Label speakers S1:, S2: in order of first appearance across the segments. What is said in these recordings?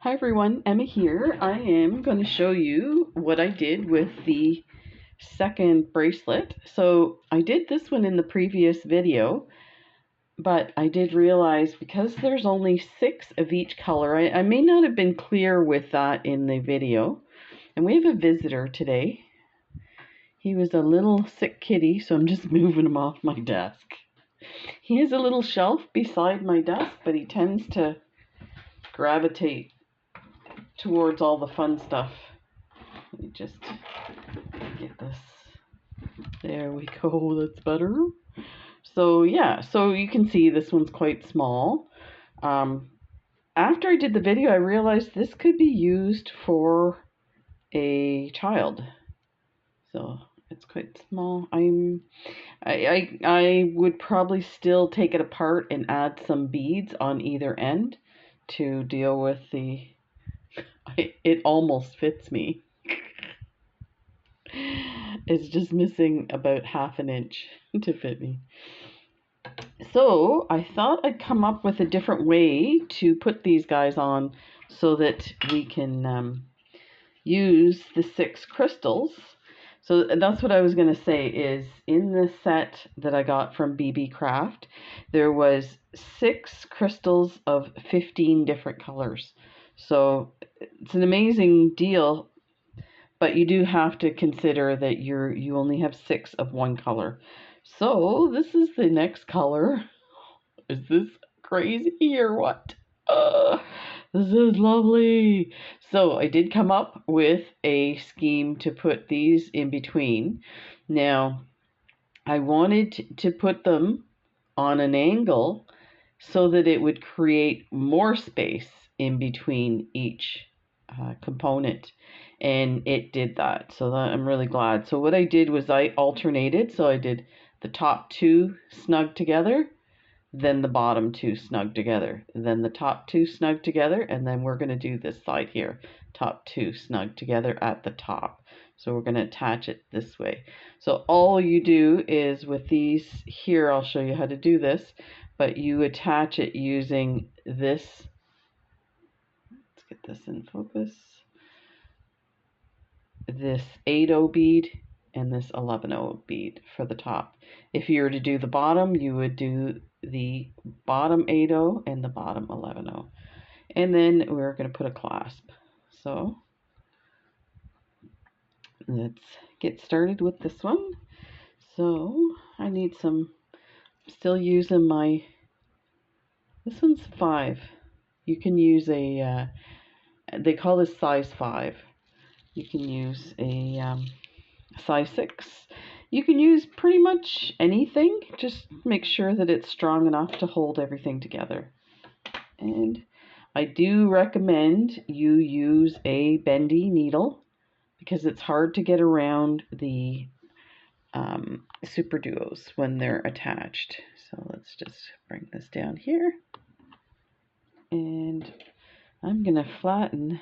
S1: Hi everyone, Emma here. I am going to show you what I did with the second bracelet. So I did this one in the previous video, but I did realize because there's only 6 of each color, I may not have been clear with that in the video. And we have a visitor today. He was a little sick kitty, so I'm just moving him off my desk. He has a little shelf beside my desk, but he tends to gravitate towards all the fun stuff. Let me just get this. There we go, that's better. So yeah, so you can see this one's quite small. After I did the video, I realized this could be used for a child. So it's quite small. I would probably still take it apart and add some beads on either end to deal with the it almost fits me. It's just missing about half an inch to fit me. So I thought I'd come up with a different way to put these guys on so that we can use the 6 crystals. So that's what I was going to say is in the set that I got from Beebeecraft, there was 6 crystals of 15 different colors. So it's an amazing deal, but you do have to consider that you only have 6 of one color. So this is the next color. Is this crazy or what? This is lovely. So I did come up with a scheme to put these in between. Now, I wanted to put them on an angle so that it would create more space in between each component, and it did that, so that I'm really glad. So what I did was I alternated, so I did the top 2 snug together, then the bottom 2 snug together, then the top 2 snug together, and then we're going to do this side here, top 2 snug together at the top. So we're going to attach it this way. So all you do is with these here, I'll show you how to do this, but you attach it using this. Let's get this in focus. This 8/0 bead and this 11/0 bead for the top. If you were to do the bottom, you would do the bottom 8/0 and the bottom 11/0. And then we're going to put a clasp. So let's get started with this one. So I need some, I'm still using my, this one's 5. You can use a, they call this size 5. You can use a size 6. You can use pretty much anything. Just make sure that it's strong enough to hold everything together. And I do recommend you use a bendy needle because it's hard to get around the Superduos when they're attached. So let's just bring this down here. And I'm going to flatten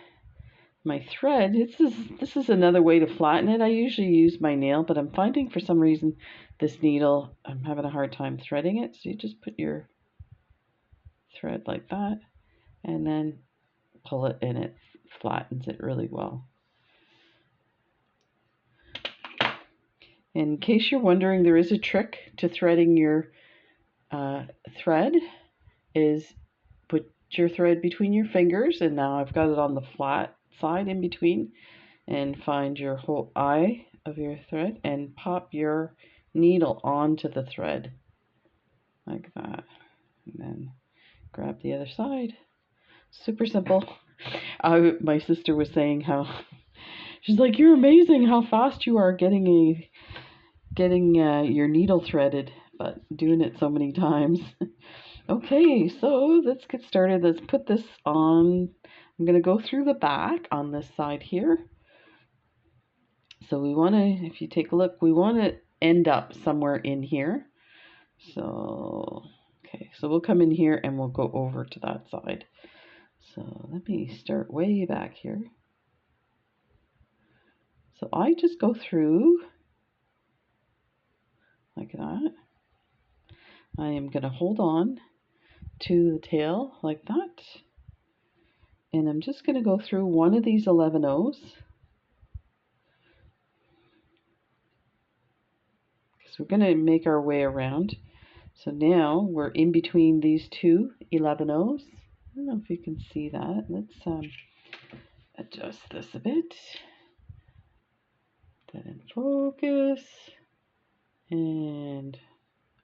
S1: my thread. This is another way to flatten it. I usually use my nail, but I'm finding for some reason this needle, I'm having a hard time threading it. So you just put your thread like that and then pull it and it flattens it really well. In case you're wondering, there is a trick to threading your thread, is put your thread between your fingers, and now I've got it on the flat side in between, and find your whole eye of your thread and pop your needle onto the thread like that, and then grab the other side. Super simple. My sister was saying how she's like, you're amazing how fast you are getting your needle threaded, but doing it so many times. Okay, so let's get started. Let's put this on. I'm going to go through the back on this side here. So we want to, if you take a look, we want to end up somewhere in here. So, okay, so we'll come in here and we'll go over to that side. So let me start way back here. So I just go through like that. I am going to hold on to the tail like that. And I'm just going to go through one of these 11 O's. Because we're going to make our way around. So now we're in between these two 11 O's. I don't know if you can see that. Let's adjust this a bit. That in focus. And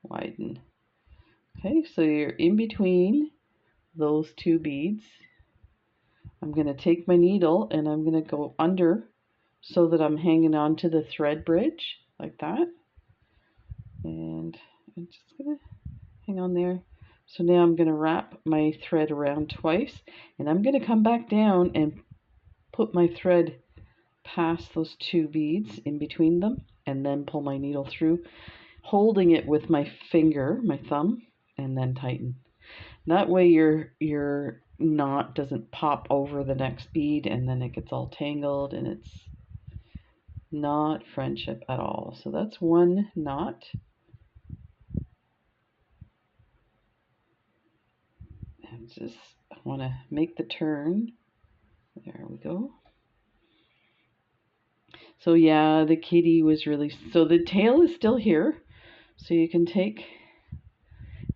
S1: widen. Okay, so you're in between those two beads. I'm going to take my needle and I'm going to go under so that I'm hanging on to the thread bridge like that. And I'm just going to hang on there. So now I'm going to wrap my thread around twice, and I'm going to come back down and put my thread past those two beads in between them, and then pull my needle through, holding it with my finger, my thumb, and then tighten. That way your knot doesn't pop over the next bead and then it gets all tangled, and it's not friendship at all. So that's one knot. And just want to make the turn. There we go. So yeah, the kitty was really, so the tail is still here. So you can take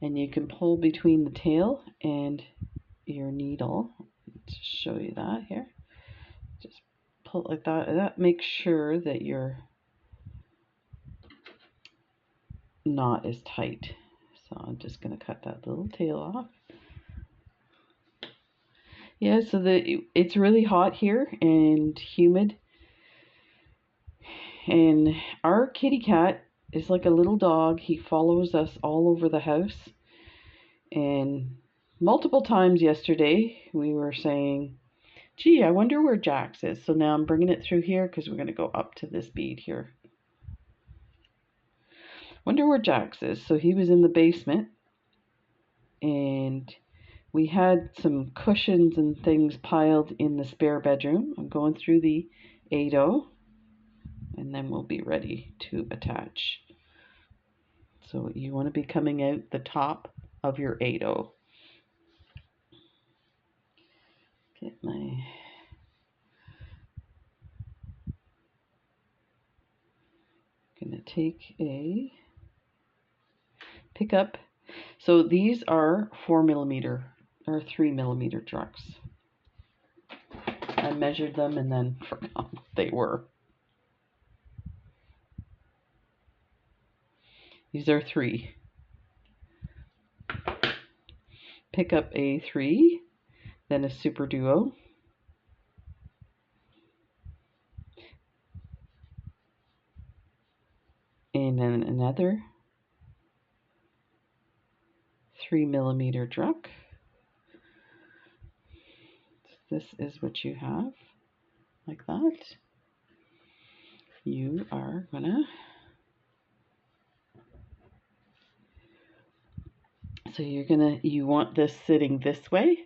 S1: and you can pull between the tail and your needle. Let's show you that here. Just pull it like that. That makes sure that your knot is tight. So I'm just going to cut that little tail off. Yeah, so it's really hot here and humid. And our kitty cat is like a little dog. He follows us all over the house. And multiple times yesterday we were saying, gee, I wonder where Jax is. So now I'm bringing it through here because we're going to go up to this bead here. Wonder where Jax is. So he was in the basement. And we had some cushions and things piled in the spare bedroom. I'm going through the 8/0. And then we'll be ready to attach. So you want to be coming out the top of your 8/0. Get my gonna take a pick up. So these are 4mm or 3mm trucks. I measured them and then forgot what they were. These are 3. Pick up a 3, then a Superduo, and then another 3mm truck. This is what you have, like that. You are gonna, so you want this sitting this way.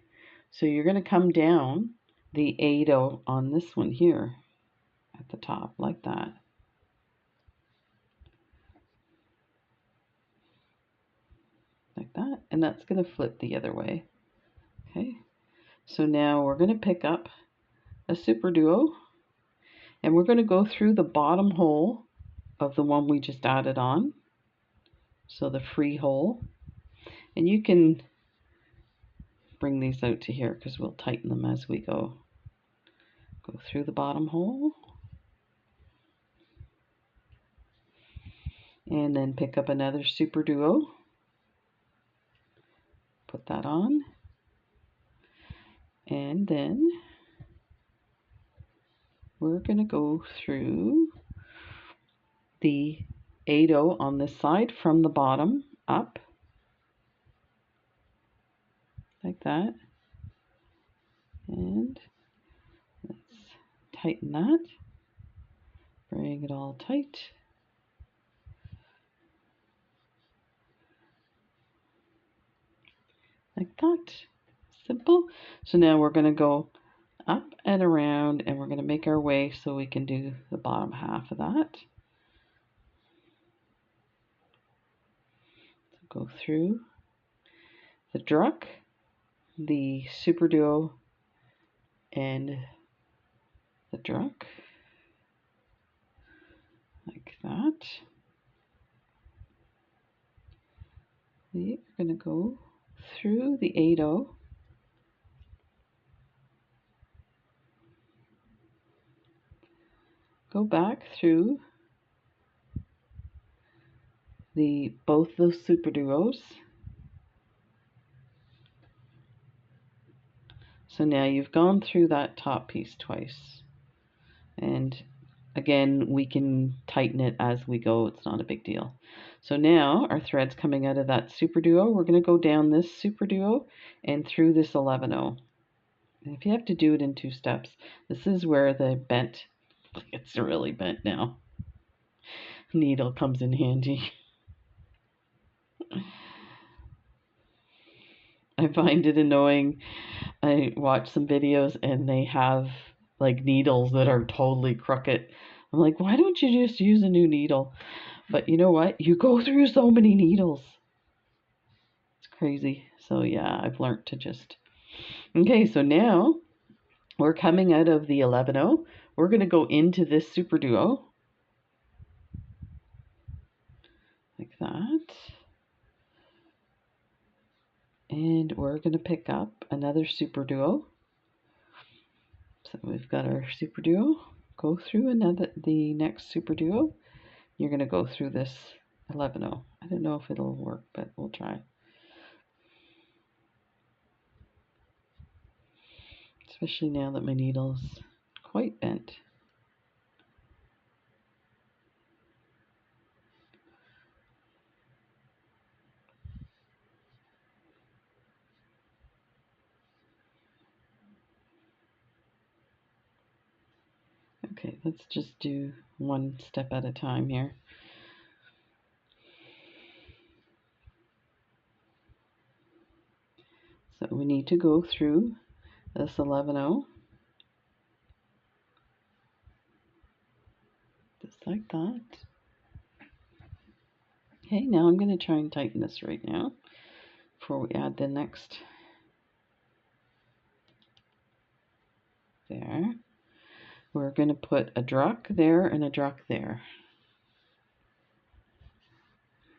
S1: So you're gonna come down the 8/0 on this one here at the top, like that. Like that, and that's gonna flip the other way. Okay, so now we're gonna pick up a Superduo, and we're gonna go through the bottom hole of the one we just added on. So the free hole, and you can bring these out to here because we'll tighten them as we go. Go through the bottom hole, and then pick up another Superduo. Put that on, and then we're going to go through the 8/0 on this side from the bottom up, like that. And let's tighten that. Bring it all tight. Like that. Simple. So now we're going to go up and around, and we're going to make our way so we can do the bottom half of that. So go through the druck, the Superduo, and the druck, like that. We're going to go through the 8/0, go back through both those Superduos. So now you've gone through that top piece twice. And again, we can tighten it as we go. It's not a big deal. So now our thread's coming out of that Superduo. We're going to go down this Superduo and through this 11/0. And if you have to do it in 2 steps, this is where the bent, it's really bent now, needle comes in handy. I find it annoying. I watch some videos and they have like needles that are totally crooked. I'm like, why don't you just use a new needle? But you know what? You go through so many needles. It's crazy. So yeah, I've learned to just... Okay, so now we're coming out of the 11/0. We're going to go into this Superduo. Like that. And we're going to pick up another Superduo. So we've got our Superduo. Go through the next Superduo. You're going to go through this 11/0. I don't know if it'll work, but we'll try. Especially now that my needle's quite bent. Okay, let's just do one step at a time here. So we need to go through this 11/0. Just like that. Okay, now I'm going to try and tighten this right now before we add the next. There. We're going to put a druck there and a druck there.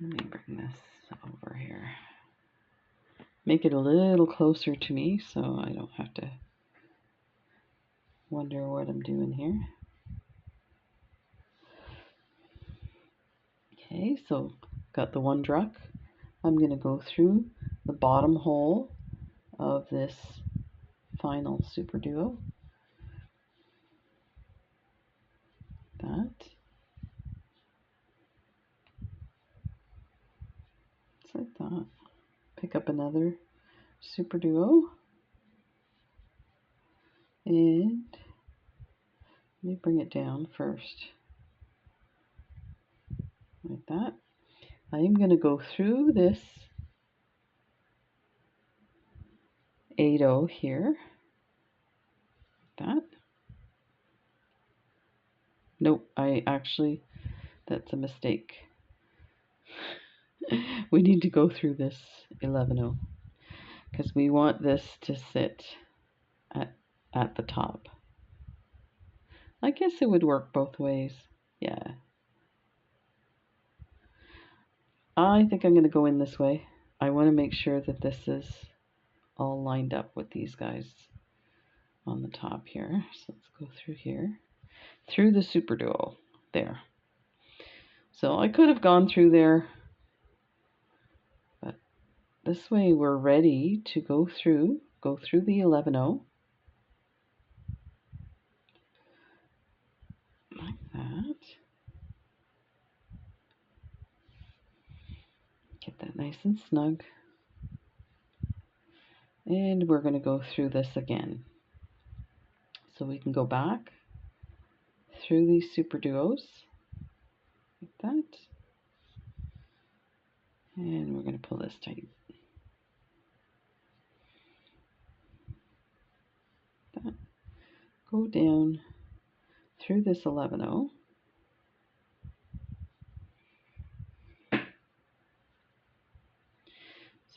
S1: Let me bring this over here. Make it a little closer to me so I don't have to wonder what I'm doing here. Okay, so got the one druck. I'm going to go through the bottom hole of this final Superduo. That. Just like that. Pick up another Superduo. And let me bring it down first. Like that. I'm going to go through this 8/0 here. Like that. Nope, that's a mistake. We need to go through this 11/0 because we want this to sit at the top. I guess it would work both ways. Yeah. I think I'm going to go in this way. I want to make sure that this is all lined up with these guys on the top here. So let's go through here. Through the Superduo. There. So I could have gone through there, but this way we're ready to go through the 11/0. Like that. Get that nice and snug. And we're going to go through this again. So we can go back through these Superduos. Like that. And we're going to pull this tight. That. Go down through this 11/0.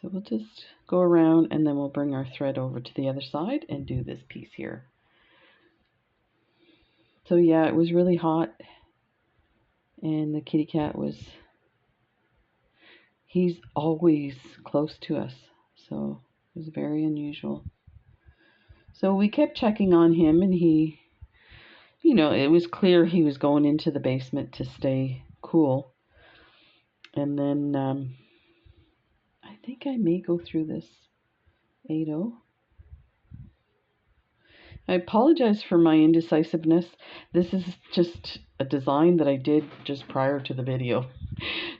S1: So we'll just go around and then we'll bring our thread over to the other side and do this piece here So yeah, it was really hot, and the kitty cat he's always close to us, so it was very unusual. So we kept checking on him, and he, it was clear he was going into the basement to stay cool. And then I think I may go through this 8-0. I apologize for my indecisiveness. This is just a design that I did just prior to the video.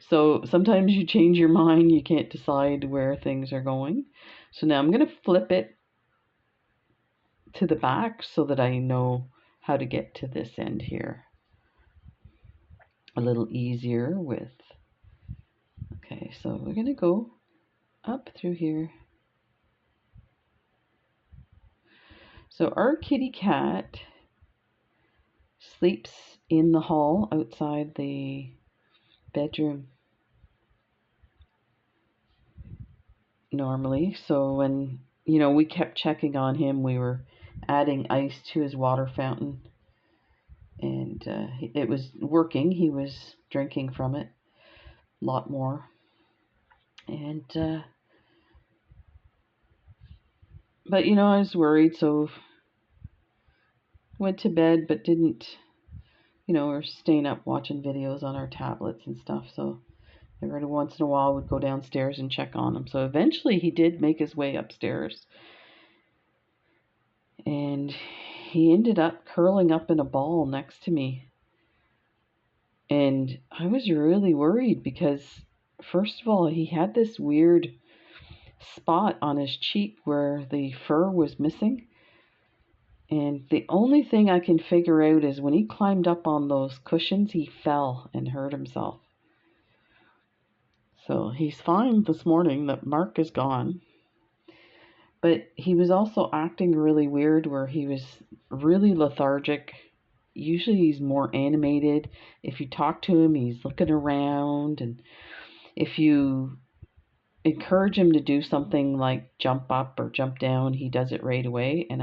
S1: So sometimes you change your mind, you can't decide where things are going. So now I'm going to flip it to the back so that I know how to get to this end here. A little easier with, okay, so we're going to go up through here. So our kitty cat sleeps in the hall outside the bedroom normally. So when, we kept checking on him, we were adding ice to his water fountain, and it was working. He was drinking from it a lot more. And but I was worried, so went to bed, but didn't, we're staying up watching videos on our tablets and stuff, so every once in a while would go downstairs and check on him. So eventually he did make his way upstairs, and he ended up curling up in a ball next to me. And I was really worried because, first of all, he had this weird spot on his cheek where the fur was missing. And the only thing I can figure out is when he climbed up on those cushions, he fell and hurt himself. So he's fine this morning that Mark is gone. But he was also acting really weird, where he was really lethargic. Usually he's more animated. If you talk to him, he's looking around. And if you encourage him to do something like jump up or jump down, he does it right away. And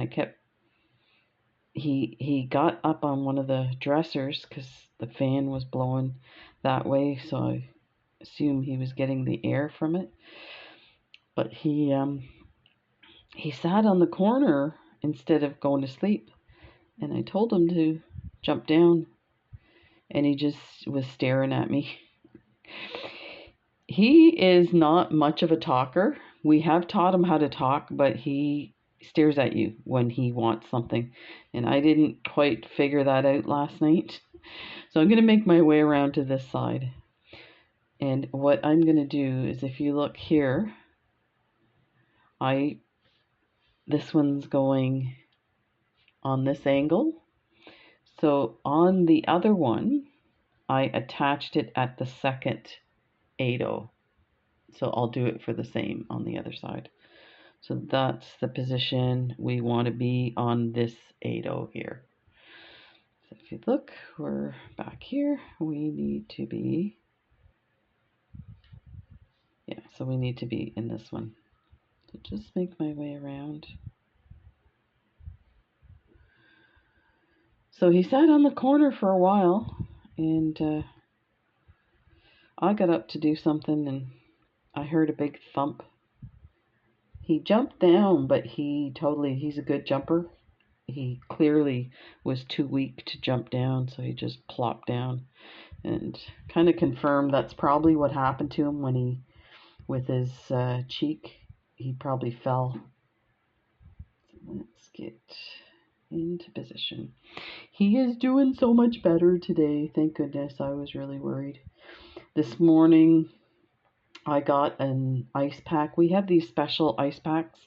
S1: he got up on one of the dressers because the fan was blowing that way, so I assume he was getting the air from it. But he sat on the corner instead of going to sleep, and I told him to jump down, and he just was staring at me. He is not much of a talker. We have taught him how to talk, but he stares at you when he wants something, and I didn't quite figure that out last night. So I'm going to make my way around to this side, and what I'm going to do is, if you look here, this one's going on this angle. So on the other one, I attached it at the second 8-0. So I'll do it for the same on the other side. So that's the position we want to be on this 8-0 here. So if you look, we're back here. We need to be, so we need to be in this one. So just make my way around. So he sat on the corner for a while, and I got up to do something, and I heard a big thump. He jumped down, but he's a good jumper. He clearly was too weak to jump down, so he just plopped down, and kind of confirmed that's probably what happened to him when with his cheek, he probably fell. So let's get into position. He is doing so much better today. Thank goodness. I was really worried. This morning I got an ice pack. We have these special ice packs.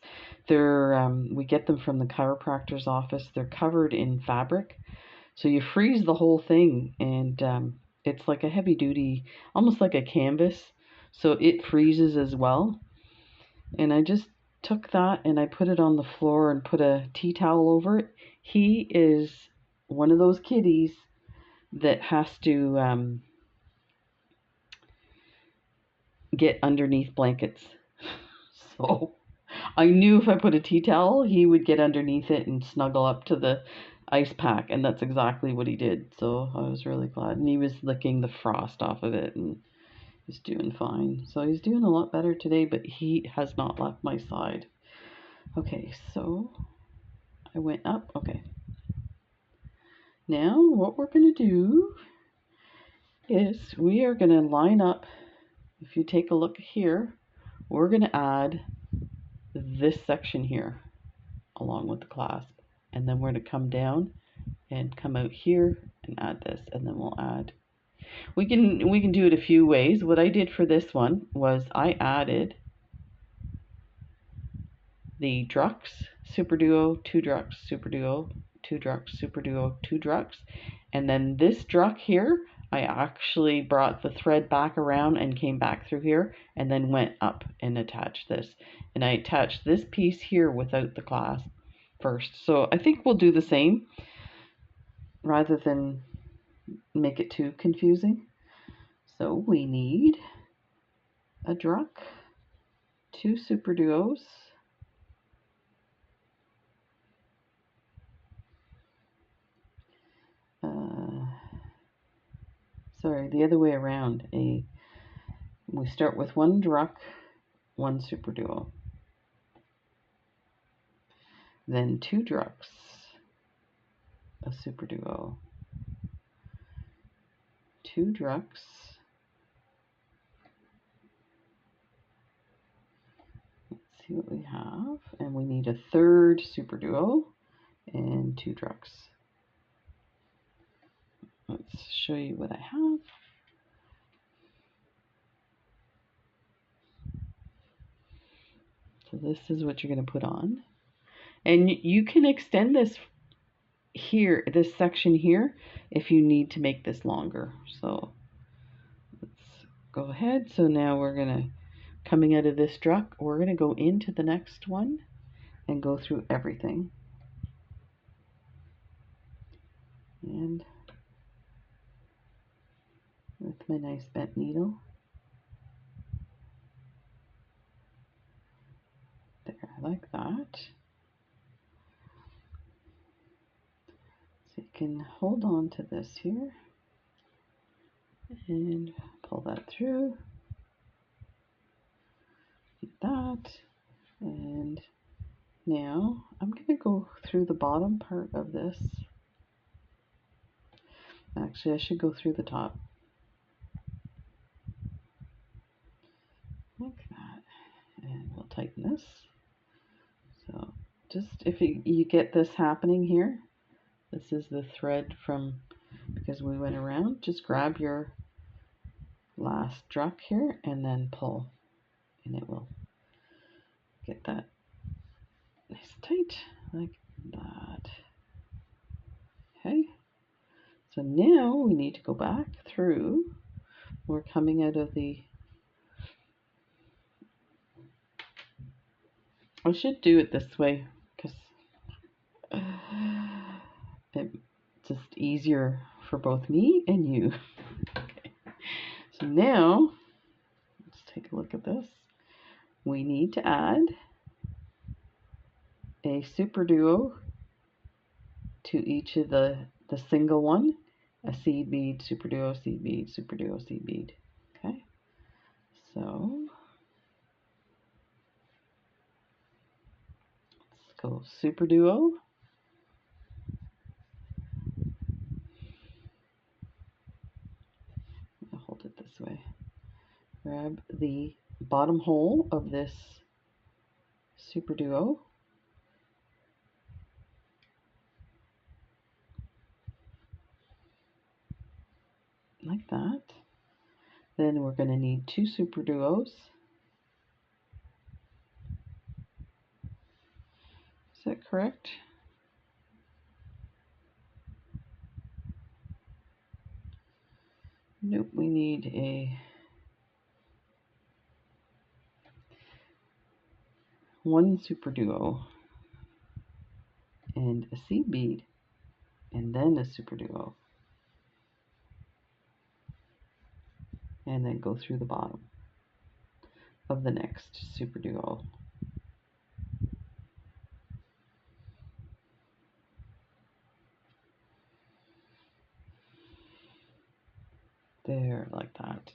S1: They're we get them from the chiropractor's office. They're covered in fabric, so you freeze the whole thing, and it's like a heavy duty, almost like a canvas, so it freezes as well. And I just took that and I put it on the floor and put a tea towel over it. He is one of those kitties that has to get underneath blankets. So I knew if I put a tea towel, he would get underneath it and snuggle up to the ice pack, and that's exactly what he did. So I was really glad. And he was licking the frost off of it, and he's doing fine. So he's doing a lot better today, but he has not left my side. Okay, so I went up. Okay. Now what we're going to do is we are going to line up. If you take a look here, we're going to add this section here along with the clasp, and then we're going to come down and come out here and add this, and then we'll add. We can do it a few ways. What I did for this one was I added the Drux, Superduo, 2 Drux, Superduo, 2 Drux, Superduo, 2 Drux, and then this Drux here, I actually brought the thread back around and came back through here and then went up and attached this. And I attached this piece here without the clasp first. So I think we'll do the same rather than make it too confusing. So we need a Drux, 2 Superduos, sorry, the other way around. We start with 1 Drux, 1 Superduo, then 2 Drux, a Superduo, 2 Drux, let's see what we have, and we need a 3rd Superduo and 2 Drux. Let's show you what I have. So this is what you're going to put on. And you can extend this here, this section here, if you need to make this longer. So let's go ahead. So now we're going to, coming out of this Drux, we're going to go into the next one and go through everything. And with my nice bent needle. There, like that. So you can hold on to this here and pull that through. Like that. And now I'm going to go through the bottom part of this. Actually, I should go through the top. Like that. And we'll tighten this. So just if you get this happening here, this is the thread from, because we went around, just grab your last Drux here and then pull, and it will get that nice tight like that. Okay, so now we need to go back through. We're coming out of the, I should do it this way because it's just easier for both me and you. Okay. So now let's take a look at this. We need to add a Superduo to each of the single one, a seed bead, Superduo, seed bead, Superduo, seed bead. Okay, so let's go Superduo. I'll hold it this way. Grab the bottom hole of this Superduo. Like that. Then we're going to need 2 Superduos. Is that correct? Nope, we need a 1 Superduo and a seed bead and then a Superduo. And then go through the bottom of the next Superduo. There, like that.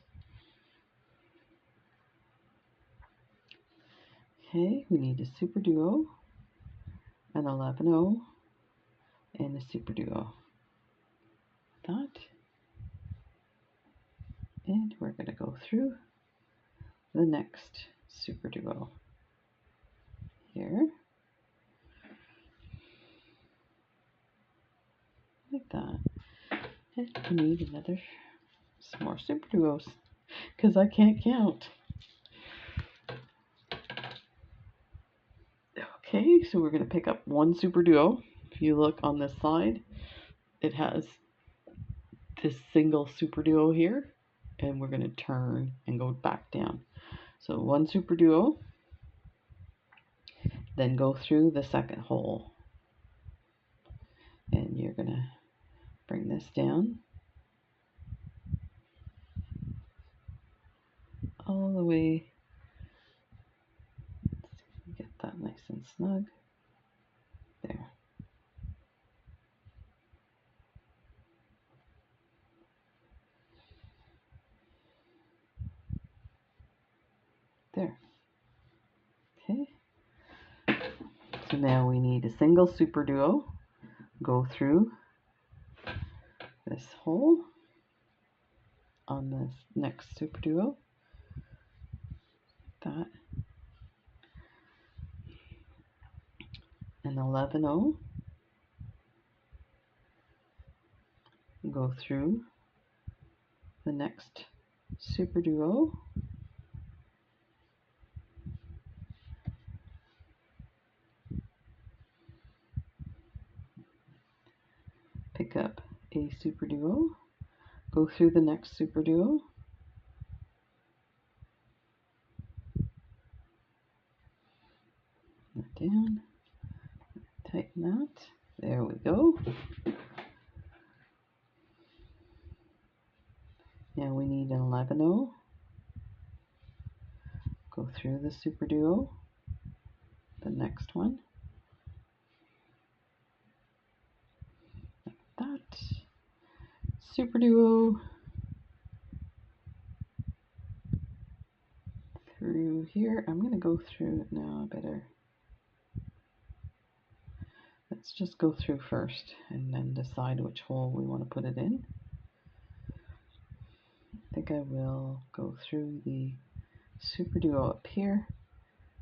S1: Okay, we need a Superduo, an 11-0, and a Superduo. That. And we're going to go through the next Superduo here. Like that. And we need some more Superduos, because I can't count. Okay, so we're going to pick up one Superduo. If you look on this side, it has this single Superduo here, and we're going to turn and go back down. So one Superduo, then go through the second hole, and you're going to bring this down all the way. Let's get that nice and snug. There. There. Okay. So now we need a single Superduo. Go through this hole on this next Superduo. That. An 11-0. Go through the next Superduo. Pick up a Superduo, go through the next Superduo, that down, tighten that, there we go. Now we need an 11-0, go through the Superduo, the next one, like that, Superduo, through here. I'm going to go through it now. Let's just go through first and then decide which hole we want to put it in. I think I will go through the Superduo up here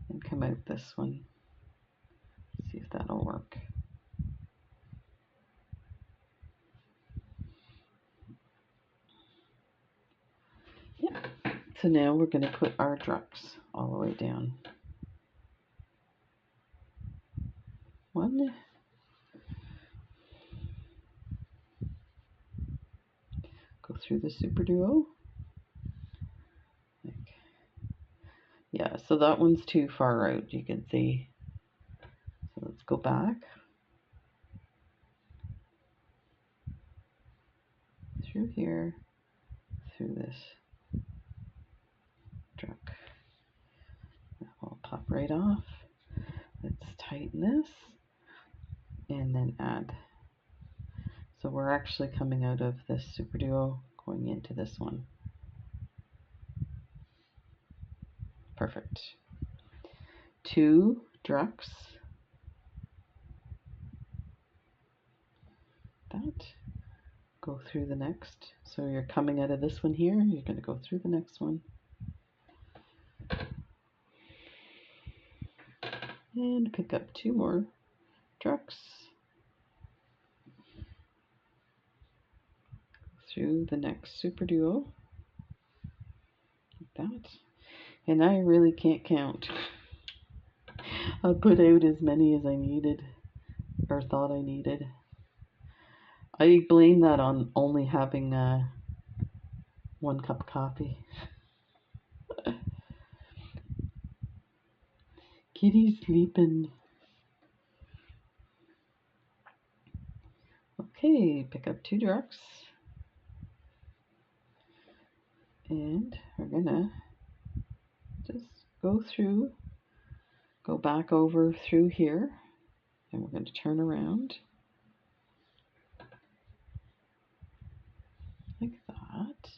S1: and come out this one. See if that'll work. Yep. So now we're going to put our drucks all the way down. One. Go through the Superduo. Yeah, so that one's too far out, you can see. So let's go back. Through here, through this druck. That will pop right off. Let's tighten this and then add. So we're actually coming out of this Superduo, going into this one. Perfect. 2 drucks. That. Go through the next. So you're coming out of this one here, you're going to go through the next one. And pick up 2 more drucks. Through the next Superduo. Like that. And I really can't count. I put out as many as I needed, or thought I needed. I blame that on only having 1 cup of coffee. Kitty's sleeping. Okay, pick up 2 drucks. And we're gonna just go through, go back over through here, and we're going to turn around like that.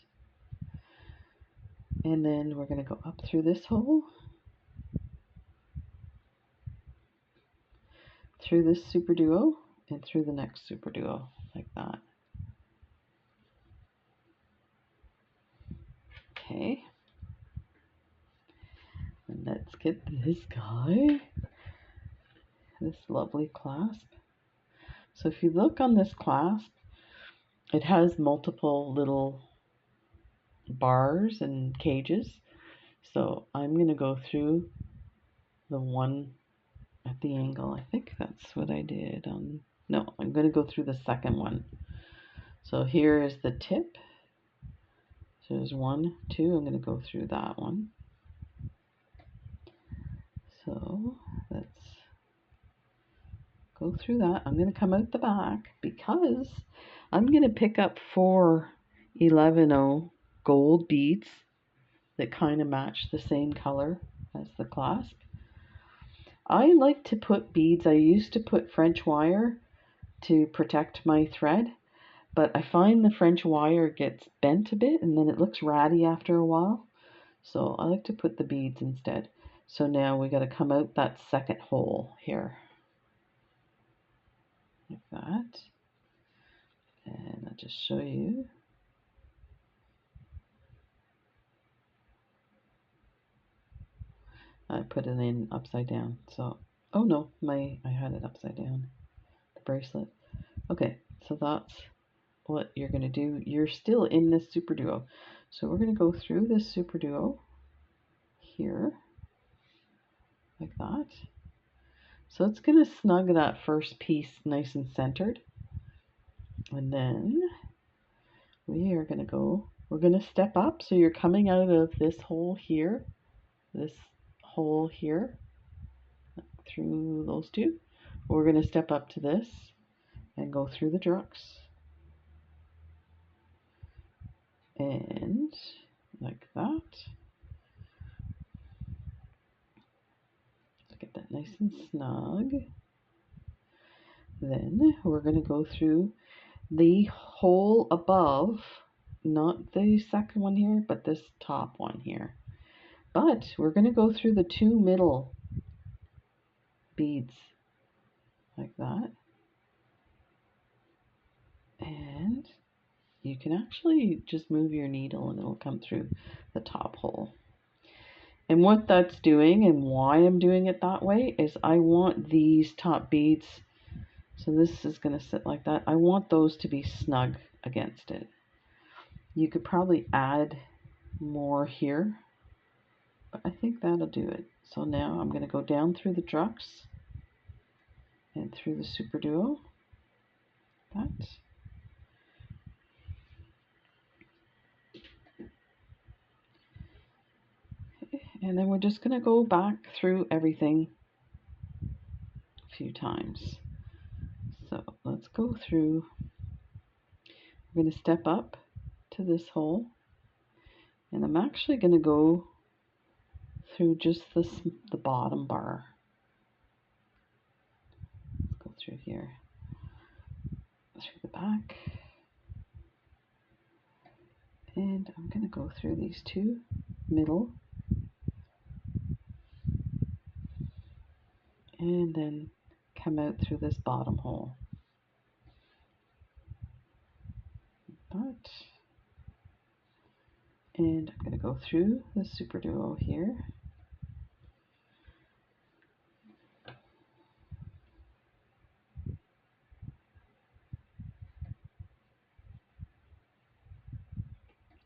S1: And then we're going to go up through this hole, through this Superduo, and through the next Superduo, like that. Okay. And let's get this guy, this lovely clasp. So if you look on this clasp, it has multiple little bars and cages. So I'm going to go through the one at the angle. I think that's what I did on, no, I'm going to go through the second one. So here is the tip. So there's 1, 2, I'm going to go through that one. So let's go through that. I'm going to come out the back because I'm going to pick up 4 11-0 gold beads that kind of match the same color as the clasp. I like to put beads, I used to put French wire to protect my thread, but I find the French wire gets bent a bit and then it looks ratty after a while. So I like to put the beads instead. So now we got to come out that second hole here. Like that. And I'll just show you. I put it in upside down. So, oh no, I had it upside down. The bracelet. Okay, so that's what you're going to do. You're still in this Superduo. So we're going to go through this Superduo here, like that. So it's going to snug that first piece nice and centered. And then we are going to go, we're going to step up. So you're coming out of this hole here, through those two. We're going to step up to this and go through the drucks. And like that. Get that nice and snug. Then we're going to go through the hole above, not the second one here, but this top one here. But we're going to go through the 2 middle beads like that. And you can actually just move your needle and it'll come through the top hole. And what that's doing and why I'm doing it that way is I want these top beads, so this is going to sit like that, I want those to be snug against it. You could probably add more here, but I think that'll do it. So now I'm going to go down through the drucks and through the Superduo. That. And then we're just going to go back through everything a few times. So let's go through. We're going to step up to this hole. And I'm actually going to go through just the bottom bar. Let's go through here. Through the back. And I'm going to go through these 2 middle. And then come out through this bottom hole. That. And I'm going to go through the Superduo here.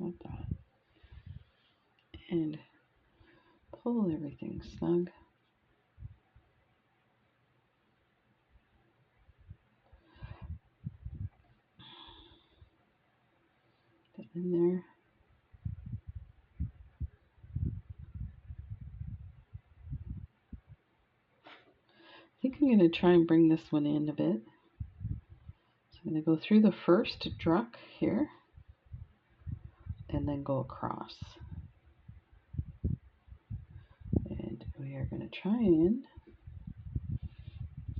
S1: Like that. And pull everything snug. Get in there. I think I'm going to try and bring this one in a bit. So I'm going to go through the first druck here and then go across. And we are going to try and,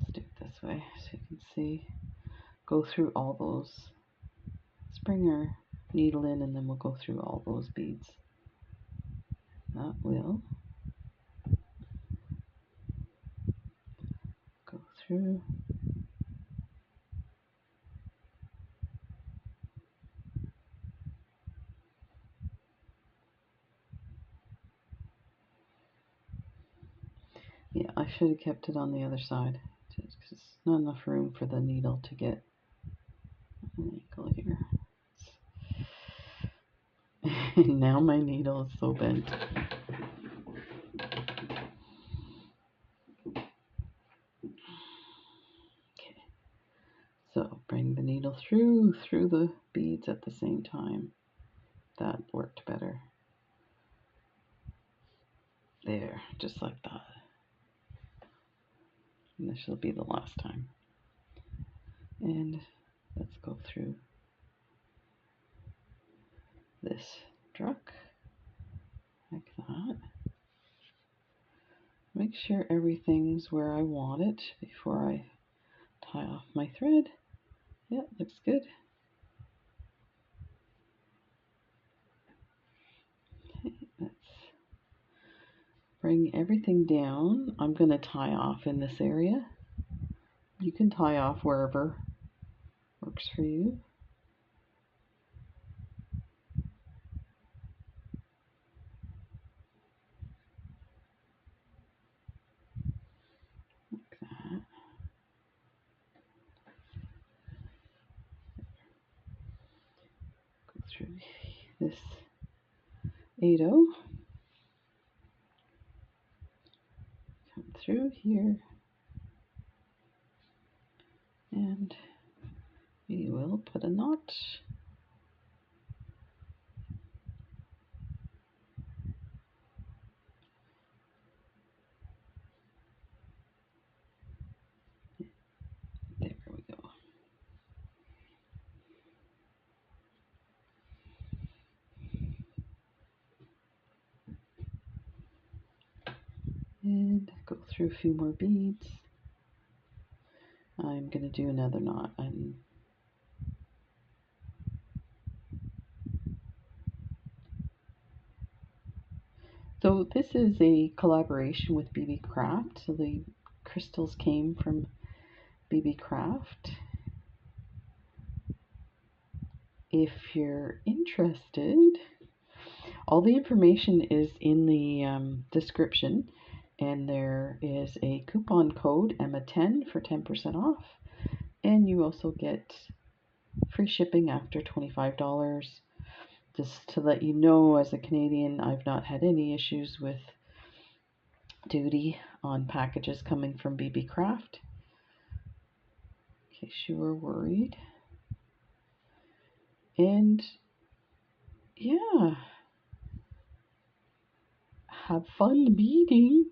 S1: let's do it this way so you can see, go through all those. Let's bring our needle in and then we'll go through all those beads. that will go through. Yeah, I should have kept it on the other side because it's not enough room for the needle to get an angle here. Now my needle is so bent. Okay, so bring the needle through the beads at the same time. That worked better. There, just like that. And this will be the last time. And let's go through this truck like that. Make sure everything's where I want it before I tie off my thread. Yeah, looks good. Okay, let's bring everything down. I'm going to tie off in this area. You can tie off wherever works for you. Like that. Go through this 8/0. Come through here. And we will put a knot. There we go. And go through a few more beads. I'm going to do another knot. So this is a collaboration with Beebeecraft. So the crystals came from Beebeecraft. If you're interested, all the information is in the description, and there is a coupon code Emma10 for 10% off, and you also get free shipping after $25. Just to let you know, as a Canadian, I've not had any issues with duty on packages coming from Beebeecraft, in case you were worried. And yeah, have fun beading.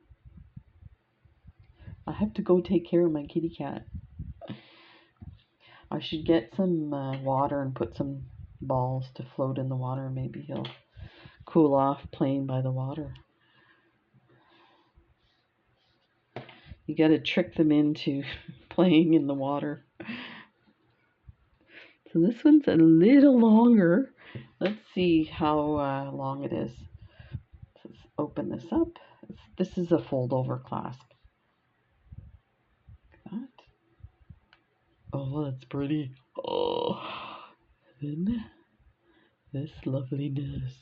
S1: I have to go take care of my kitty cat. I should get some water and put some balls to float in the water. Maybe he'll cool off playing by the water. You got to trick them into playing in the water. So this one's a little longer. Let's see how long it is. Let's open this up. This is a fold over clasp. Like that. Oh, that's pretty. Oh, and this loveliness.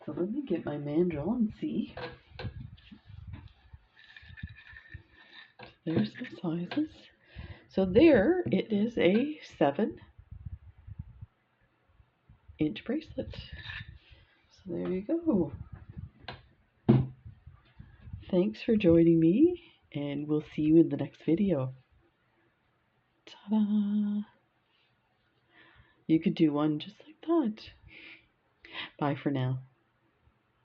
S1: So let me get my mandrel and see. There's the sizes. So there it is, a 7-inch bracelet. So there you go. Thanks for joining me, and we'll see you in the next video. Ta-da! You could do one just like that. Bye for now.